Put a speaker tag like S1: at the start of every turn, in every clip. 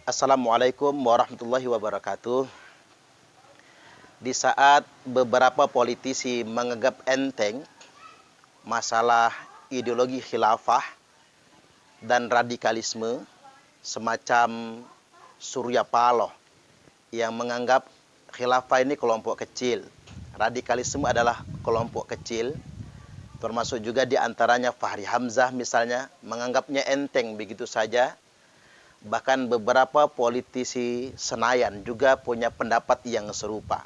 S1: Assalamualaikum warahmatullahi wabarakatuh. Di saat beberapa politisi menganggap enteng masalah ideologi khilafah dan radikalisme, semacam Surya Paloh yang menganggap khilafah ini kelompok kecil, radikalisme adalah kelompok kecil, termasuk juga di antaranya Fahri Hamzah misalnya, menganggapnya enteng begitu saja. Bahkan beberapa politisi Senayan juga punya pendapat yang serupa.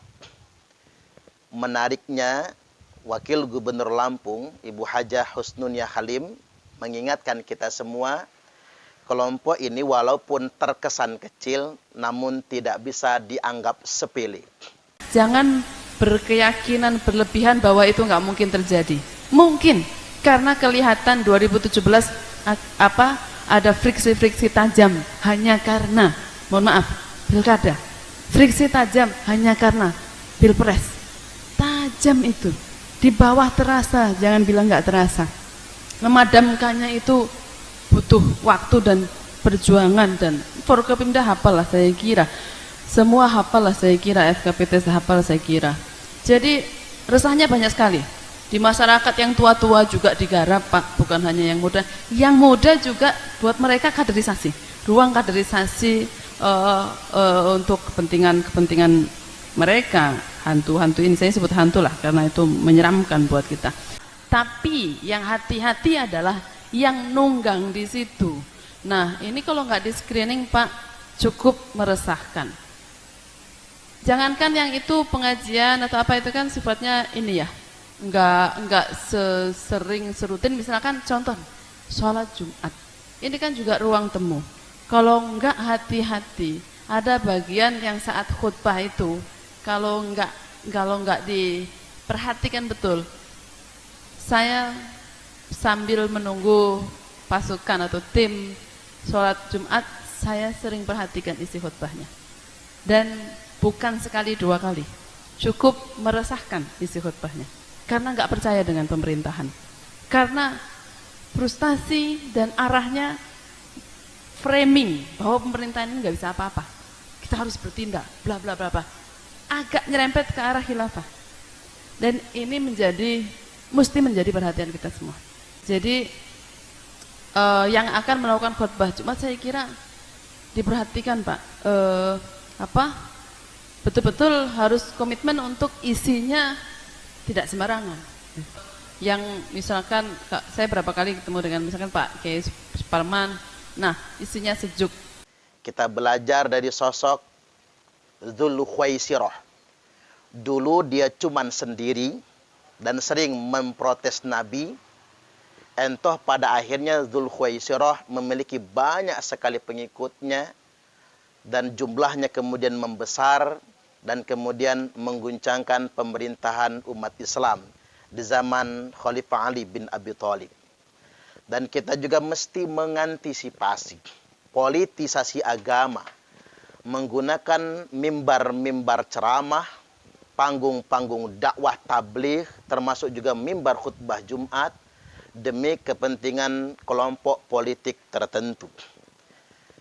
S1: Menariknya, Wakil Gubernur Lampung, Ibu Hajah Husnunya Halim, mengingatkan kita semua, kelompok ini walaupun terkesan kecil, namun tidak bisa dianggap sepele.
S2: Jangan berkeyakinan berlebihan bahwa itu nggak mungkin terjadi. Mungkin, karena kelihatan 2017 ada friksi-friksi tajam hanya karena, mohon maaf, pilkada. Friksi tajam hanya karena pilpres. Tajam itu. Di bawah terasa, jangan bilang nggak terasa. Memadamkannya itu butuh waktu dan perjuangan, dan Forkopimda hafal lah saya kira. Semua hafal lah saya kira, FKPT hafal saya kira. Jadi resahnya banyak sekali. Di masyarakat yang tua-tua juga digarap Pak, bukan hanya yang muda. Yang muda juga buat mereka kaderisasi, ruang kaderisasi untuk kepentingan mereka. Hantu-hantu ini, saya sebut hantu lah karena itu menyeramkan buat kita. Tapi yang hati-hati adalah yang nunggang di situ. Nah ini kalau nggak di screening Pak, cukup meresahkan. Jangankan yang itu pengajian atau apa, itu kan sifatnya ini ya, enggak sering serutin. Misalkan contoh sholat Jumat, ini kan juga ruang temu. Kalau enggak hati-hati, ada bagian yang saat khutbah itu kalau enggak diperhatikan betul. Saya sambil menunggu pasukan atau tim sholat Jumat, saya sering perhatikan isi khutbahnya, dan bukan sekali dua kali, cukup meresahkan isi khutbahnya. Karena nggak percaya dengan pemerintahan, karena frustasi dan arahnya framing bahwa pemerintahan ini nggak bisa apa-apa, kita harus bertindak, bla bla bla bla, agak nyerempet ke arah khilafah, dan ini mesti menjadi perhatian kita semua. Jadi yang akan melakukan khutbah Jumat saya kira diperhatikan Pak, betul-betul harus komitmen untuk isinya tidak sembarangan. Yang misalkan saya berapa kali ketemu dengan misalkan Pak Kiai Suparman, nah isinya sejuk.
S1: Kita belajar dari sosok Dzulkhuwaisirah. Dulu dia cuman sendiri dan sering memprotes Nabi. Entoh pada akhirnya Dzulkhuwaisirah memiliki banyak sekali pengikutnya, dan jumlahnya kemudian membesar, dan kemudian mengguncangkan pemerintahan umat Islam di zaman Khalifah Ali bin Abi Thalib. Dan kita juga mesti mengantisipasi politisasi agama, menggunakan mimbar-mimbar ceramah, panggung-panggung dakwah tabligh, termasuk juga mimbar khutbah Jumat, demi kepentingan kelompok politik tertentu.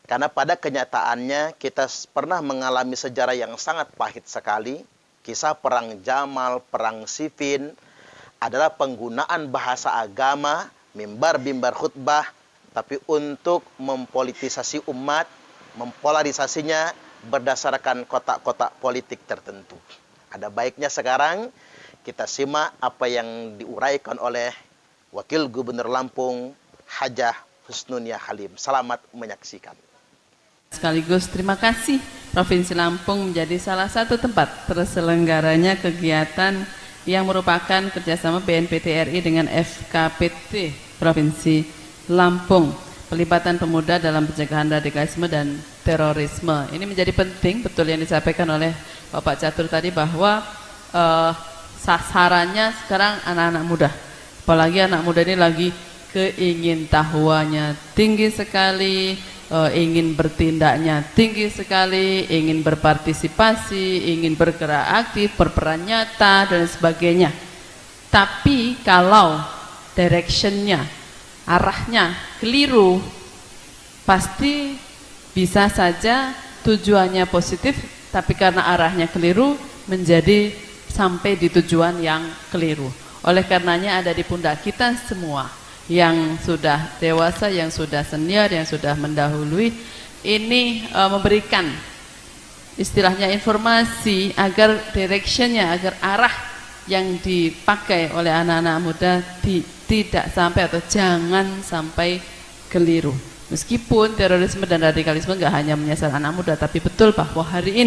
S1: Karena pada kenyataannya kita pernah mengalami sejarah yang sangat pahit sekali. Kisah perang Jamal, perang Siffin adalah penggunaan bahasa agama, mimbar-mimbar khutbah, tapi untuk mempolitisasi umat, mempolarisasinya berdasarkan kotak-kotak politik tertentu. Ada baiknya sekarang kita simak apa yang diuraikan oleh Wakil Gubernur Lampung, Hajah Husnunya Halim. Selamat menyaksikan.
S2: Sekaligus terima kasih Provinsi Lampung menjadi salah satu tempat terselenggaranya kegiatan yang merupakan kerjasama BNPT RI dengan FKPT Provinsi Lampung, pelibatan pemuda dalam pencegahan radikalisme dan terorisme. Ini menjadi penting, betul yang disampaikan oleh Bapak Catur tadi, bahwa sasarannya sekarang anak-anak muda, apalagi anak muda ini lagi keingintahuannya tinggi sekali, ingin bertindaknya tinggi sekali, ingin berpartisipasi, ingin bergerak aktif, berperan nyata dan sebagainya. Tapi kalau directionnya, arahnya keliru, pasti Bisa saja tujuannya positif, tapi karena arahnya keliru menjadi sampai di tujuan yang keliru. Oleh karenanya ada di pundak kita semua yang sudah dewasa, yang sudah senior, yang sudah mendahului ini memberikan istilahnya informasi agar directionnya, agar arah yang dipakai oleh anak-anak muda tidak sampai atau jangan sampai keliru. Meskipun terorisme dan radikalisme nggak hanya menyasar anak muda, tapi betul bahwa hari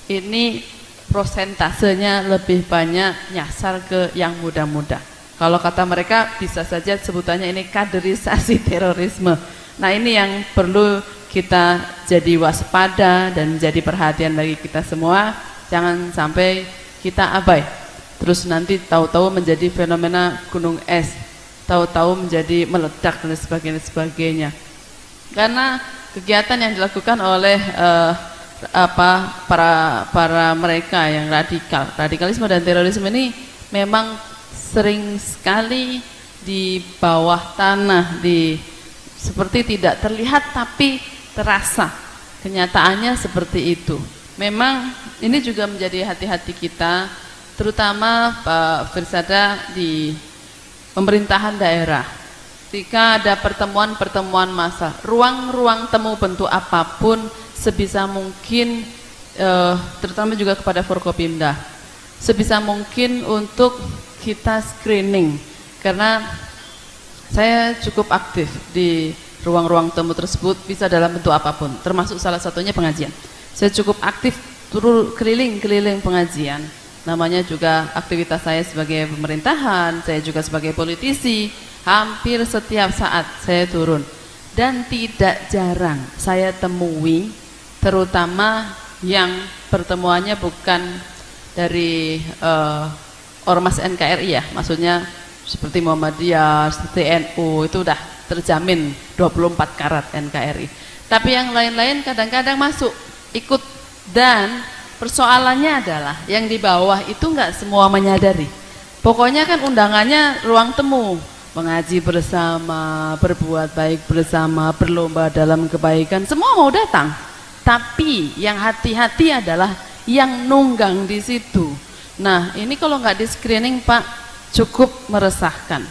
S2: ini prosentasenya lebih banyak nyasar ke yang muda-muda. Kalau kata mereka bisa saja sebutannya ini kaderisasi terorisme. Nah ini yang perlu kita jadi waspada dan jadi perhatian bagi kita semua. Jangan sampai kita abai. Terus nanti tahu-tahu menjadi fenomena gunung es, tahu-tahu menjadi meledak dan sebagainya. Karena kegiatan yang dilakukan oleh para mereka yang radikalisme dan terorisme ini memang sering sekali di bawah tanah, seperti tidak terlihat tapi terasa. Kenyataannya seperti itu. Memang ini juga menjadi hati-hati kita, terutama Pak Firsada di pemerintahan daerah. Ketika ada pertemuan-pertemuan massa, ruang-ruang temu bentuk apapun sebisa mungkin, terutama juga kepada Forkopimda, sebisa mungkin untuk kita screening. Karena saya cukup aktif di ruang-ruang temu tersebut, bisa dalam bentuk apapun, termasuk salah satunya pengajian. Saya cukup aktif turun keliling-keliling pengajian. Namanya juga aktivitas saya sebagai pemerintahan, saya juga sebagai politisi. Hampir setiap saat saya turun, dan tidak jarang saya temui, terutama yang pertemuannya bukan dari ormas NKRI ya, maksudnya seperti Muhammadiyah, seperti NU, itu udah terjamin 24 karat NKRI. Tapi yang lain-lain kadang-kadang masuk, ikut, dan persoalannya adalah yang di bawah itu nggak semua menyadari. Pokoknya kan undangannya ruang temu, mengaji bersama, berbuat baik bersama, berlomba dalam kebaikan, semua mau datang. Tapi yang hati-hati adalah yang nunggang di situ. Nah, ini kalau nggak di screening Pak, cukup meresahkan.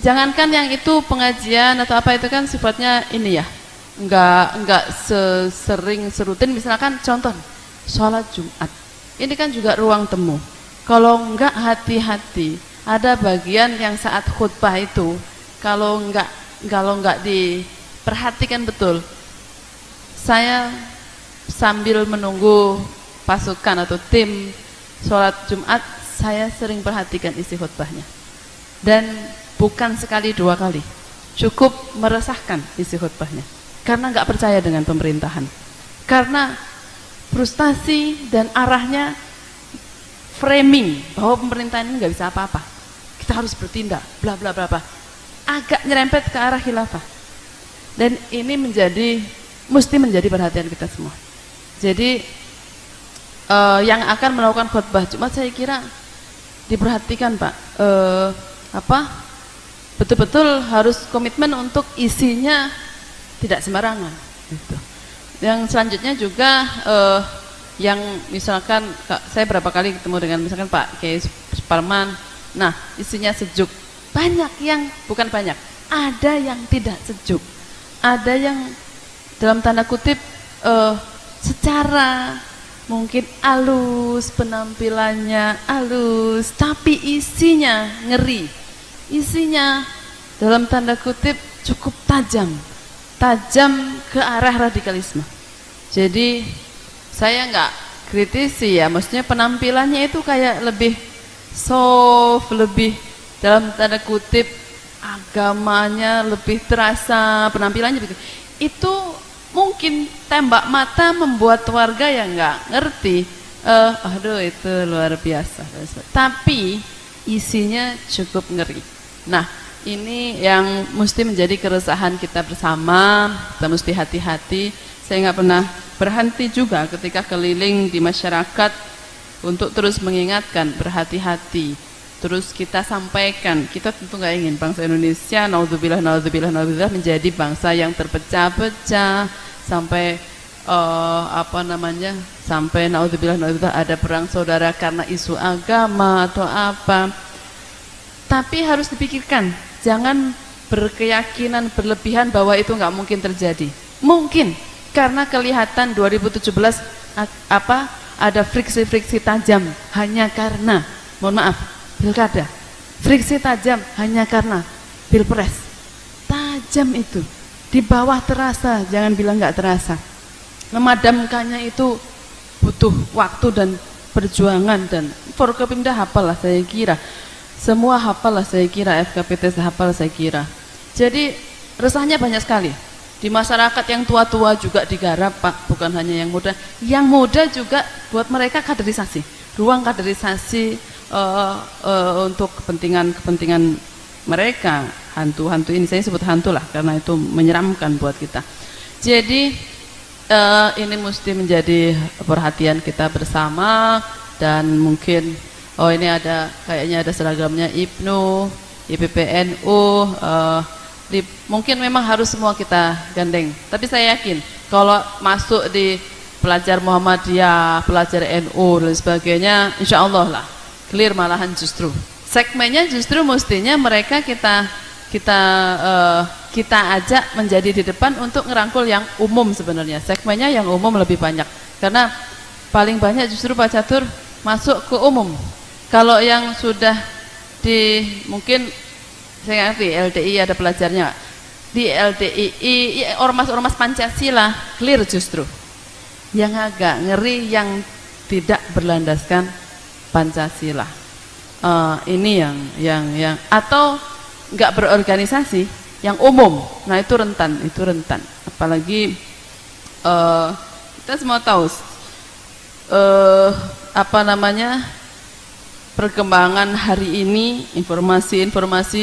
S2: Jangankan yang itu pengajian atau apa, itu kan sifatnya ini ya, nggak sering serutin. Misalkan contoh sholat Jumat, ini kan juga ruang temu. Kalau nggak hati-hati, ada bagian yang saat khutbah itu kalau nggak diperhatikan betul, saya sambil menunggu pasukan atau tim sholat Jumat, saya sering perhatikan isi khutbahnya, dan bukan sekali dua kali, cukup meresahkan isi khutbahnya, karena nggak percaya dengan pemerintahan, karena frustasi dan arahnya framing bahwa pemerintahan ini nggak bisa apa-apa, kita harus bertindak, bla bla bla, agak nyerempet ke arah khilafah, dan ini mesti menjadi perhatian kita semua. Jadi yang akan melakukan khutbah Jumat, saya kira diperhatikan Pak, betul-betul harus komitmen untuk isinya tidak sembarangan. Gitu. Yang selanjutnya juga yang misalkan saya berapa kali ketemu dengan misalkan Pak Kiai Suparman, nah isinya sejuk, banyak yang bukan banyak, ada yang tidak sejuk, ada yang dalam tanda kutip secara mungkin halus, penampilannya halus, tapi isinya ngeri, isinya dalam tanda kutip cukup tajam ke arah radikalisme. Jadi saya nggak kritisi ya, maksudnya penampilannya itu kayak lebih soft, lebih dalam tanda kutip agamanya lebih terasa, penampilannya begitu. Itu mungkin tembak mata membuat warga yang nggak ngerti, aduh itu luar biasa, tapi isinya cukup ngeri. Nah, ini yang mesti menjadi keresahan kita bersama, kita mesti hati-hati. Saya nggak pernah berhenti juga ketika keliling di masyarakat untuk terus mengingatkan berhati-hati. terus kita sampaikan. Kita tentu nggak ingin bangsa Indonesia naudzubillah menjadi bangsa yang terpecah-pecah sampai sampai naudzubillah ada perang saudara karena isu agama atau apa. Tapi harus dipikirkan, jangan berkeyakinan berlebihan bahwa itu nggak mungkin terjadi. Mungkin karena kelihatan 2017 ada friksi-friksi tajam hanya karena, mohon maaf, pilkada. Friksi tajam hanya karena pilpres. Tajam itu, di bawah terasa, jangan bilang nggak terasa. Memadamkannya itu butuh waktu dan perjuangan, dan Forkopimda hafal lah saya kira, semua hafal lah saya kira, FKPT hafal saya kira. Jadi resahnya banyak sekali di masyarakat, yang tua-tua juga digarap Pak, bukan hanya yang muda juga buat mereka kaderisasi, ruang kaderisasi untuk kepentingan mereka. Hantu-hantu ini saya sebut hantu lah karena itu menyeramkan buat kita. Jadi ini mesti menjadi perhatian kita bersama, dan mungkin ini kayaknya ada seragamnya IPNU, IPPNU, mungkin memang harus semua kita gandeng. Tapi saya yakin kalau masuk di pelajar Muhammadiyah, pelajar NU dan sebagainya, insya Allah lah clear, malahan justru segmennya justru mestinya mereka kita ajak menjadi di depan untuk ngerangkul yang umum. Sebenarnya segmennya yang umum lebih banyak, karena paling banyak justru Pak Catur masuk ke umum. Kalau yang sudah mungkin saya ngerti LDI ada pelajarnya, di LDII ormas-ormas Pancasila clear, justru yang agak ngeri yang tidak berlandaskan Pancasila. Ini yang atau nggak berorganisasi, yang umum. Nah itu rentan. Apalagi kita semua tahu perkembangan hari ini, informasi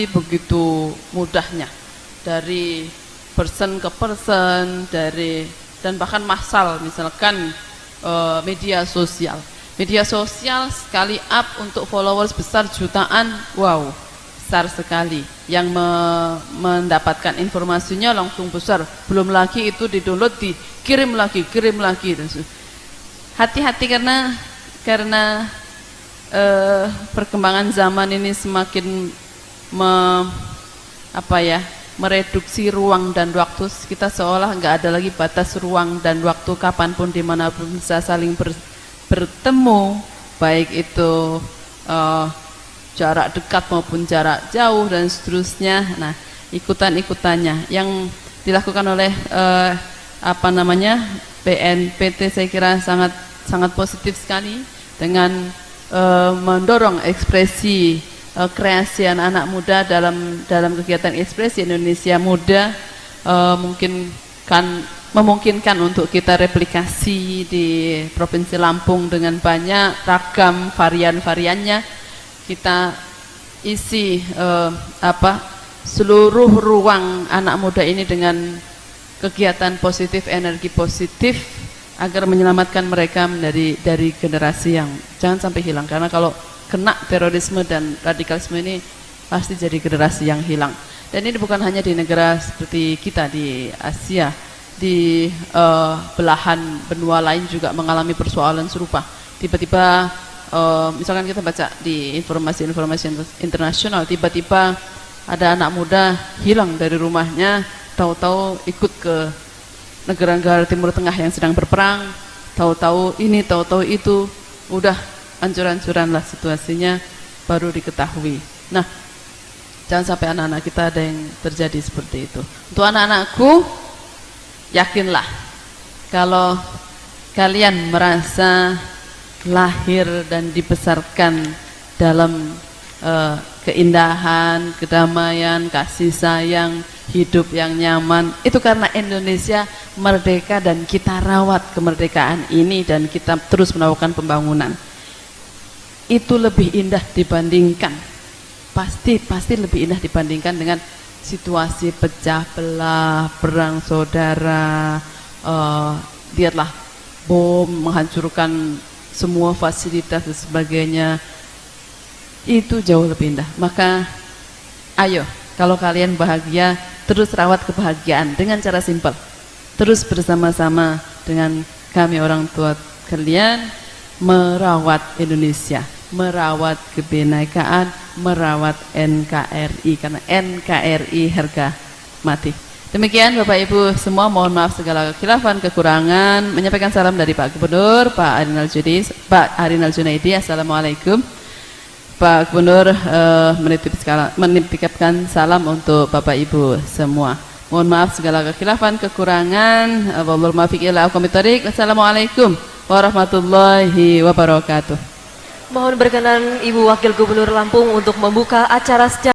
S2: begitu mudahnya dari person ke person, dan bahkan massal, misalkan media sosial sekali up untuk followers besar jutaan, wow, besar sekali. Yang mendapatkan informasinya langsung besar, belum lagi itu di-download, dikirim lagi. Hati-hati karena perkembangan zaman ini semakin mereduksi ruang dan waktu. Kita seolah nggak ada lagi batas ruang dan waktu, kapanpun dimanapun bisa saling bertemu, baik itu jarak dekat maupun jarak jauh dan seterusnya. Nah, ikutannya yang dilakukan oleh BNPT saya kira sangat positif sekali, dengan mendorong ekspresi kreasi anak-anak muda dalam kegiatan ekspresi Indonesia Muda, memungkinkan untuk kita replikasi di Provinsi Lampung dengan banyak ragam varian-variannya. Kita isi seluruh ruang anak muda ini dengan kegiatan positif, energi positif, agar menyelamatkan mereka dari generasi yang jangan sampai hilang. Karena kalau kena terorisme dan radikalisme ini pasti jadi generasi yang hilang. Dan ini bukan hanya di negara seperti kita, di Asia, di belahan benua lain juga mengalami persoalan serupa. Tiba-tiba misalkan kita baca di informasi internasional, tiba-tiba ada anak muda hilang dari rumahnya, tahu-tahu ikut ke negara-negara Timur Tengah yang sedang berperang, tahu-tahu ini, tahu-tahu itu, udah hancur-hancuran lah situasinya, baru diketahui. Nah, jangan sampai anak-anak kita ada yang terjadi seperti itu. Untuk anak-anakku, yakinlah kalau kalian merasa lahir dan dibesarkan dalam keindahan, kedamaian, kasih sayang, hidup yang nyaman, itu karena Indonesia merdeka dan kita rawat kemerdekaan ini dan kita terus melakukan pembangunan. Itu lebih indah dibandingkan, pasti lebih indah dibandingkan dengan situasi pecah belah, perang saudara, lihatlah bom menghancurkan semua fasilitas dan sebagainya. itu jauh lebih indah. Maka ayo, kalau kalian bahagia, terus rawat kebahagiaan dengan cara simpel. Terus bersama-sama dengan kami orang tua kalian merawat Indonesia, merawat kebinekaan, merawat NKRI, karena NKRI harga mati. Demikian Bapak Ibu semua, mohon maaf segala kekhilafan, kekurangan. Menyampaikan salam dari Pak Gubernur, Pak Arinal Junaidi. Assalamualaikum. Pak Gubernur menitipkan salam untuk Bapak Ibu semua. Mohon maaf segala kekhilafan, kekurangan. Wallahul muwaffiq ila aqwamit thoriq. Assalamualaikum warahmatullahi wabarakatuh.
S3: Mohon berkenan Ibu Wakil Gubernur Lampung untuk membuka acara secara